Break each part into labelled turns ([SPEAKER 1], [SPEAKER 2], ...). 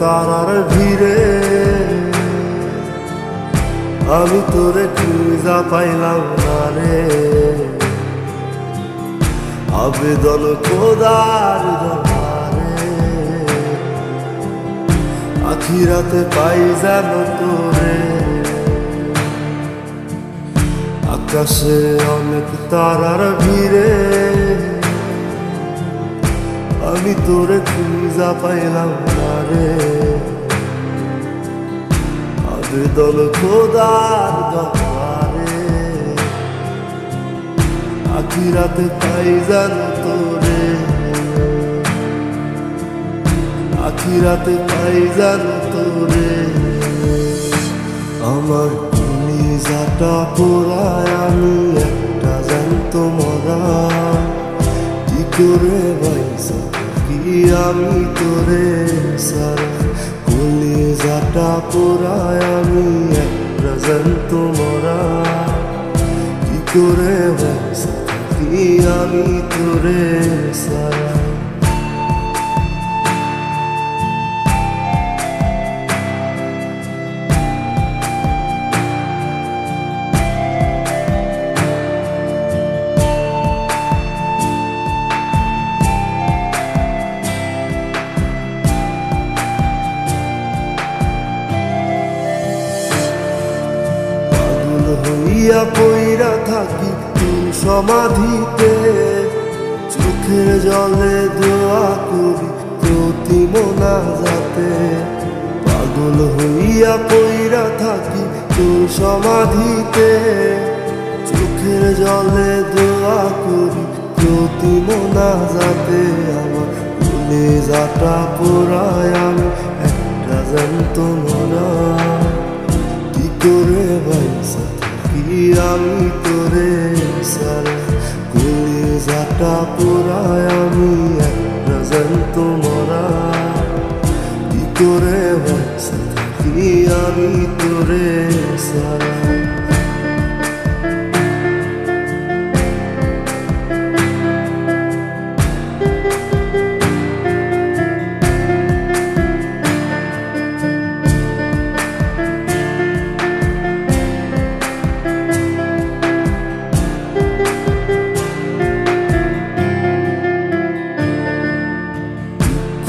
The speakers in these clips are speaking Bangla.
[SPEAKER 1] তারার ভিড়ে আমি তোরে খুঁজা পাইলাম না রে। আবেদন খোদার দরবারে আখিরাতে পাই যেন তোরে। আকাশে অনেক তারার ভিড়ে আমি তোরে খুঁজা পাইলাম না রে। আবেদন খোদার দরবারে আখিরাতে পাই যেন তোরে। আখিরাতে পাই যেন তোরে। আমার কলিজাটা পোড়ায় আমি একটা জ্যান্ত মরা। কি করে বাইসা থাকি আমি তোরে সারা। কলিজাটা পোড়ায় আমি একটা জ্যান্ত মরা। কি করে বাইসা থাকি আমি তোরে সারা। হইয়া পইরা থাকি তোর সমাধিতে। চোখের জলে দোয়া করি প্রতি মোনাজাতে। পাগল হইয়া পইরা থাকি তোর সমাধিতে। চোখের জলে দোয়া করি প্রতি মোনাজাতে। আমার কলিজাটা পোড়ায় আমি একটা জ্যান্ত মরা। কি করে বাইসা থাকি আমি তোরে সারা। কলিজাটা পোড়ায় আমি একটা জ্যান্ত মরা। কি করে বাইসা থাকি আমি তোরে সারা।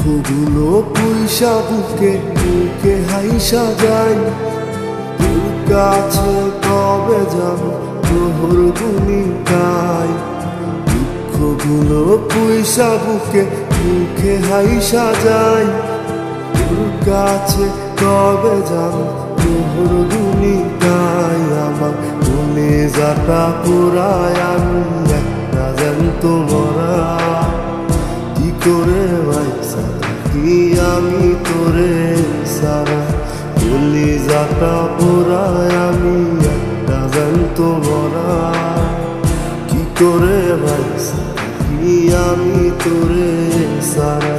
[SPEAKER 1] দুঃখগুলো পুইসা বুকে বুকে হাইসা যাই। তোর কাছে কবে যাব তোর ভূমিকায়। দুঃখগুলো পুইসা বুকে বুকে হাইসা যাই। তোর কাছে কবে যাব তোর ভূমিকায়। আমার কলিজাটা পোড়ায় আমি একটা জ্যান্ত মরা। কি করে বাইসা থাকি আমি তোরে সারা। কলিজাটা পোড়ায় আমি একটা জ্যান্ত মরা। কি করে বাইসা থাকি আমি তোরে সারা।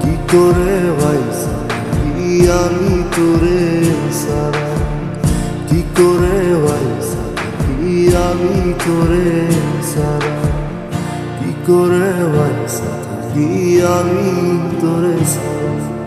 [SPEAKER 1] কি করে বাইসা থাকি আমি তোরে সারা। কি করে বাইসা থাকি আমি তোরে সারা। কি করে বাইসা থাকি আমি তোরে সারা।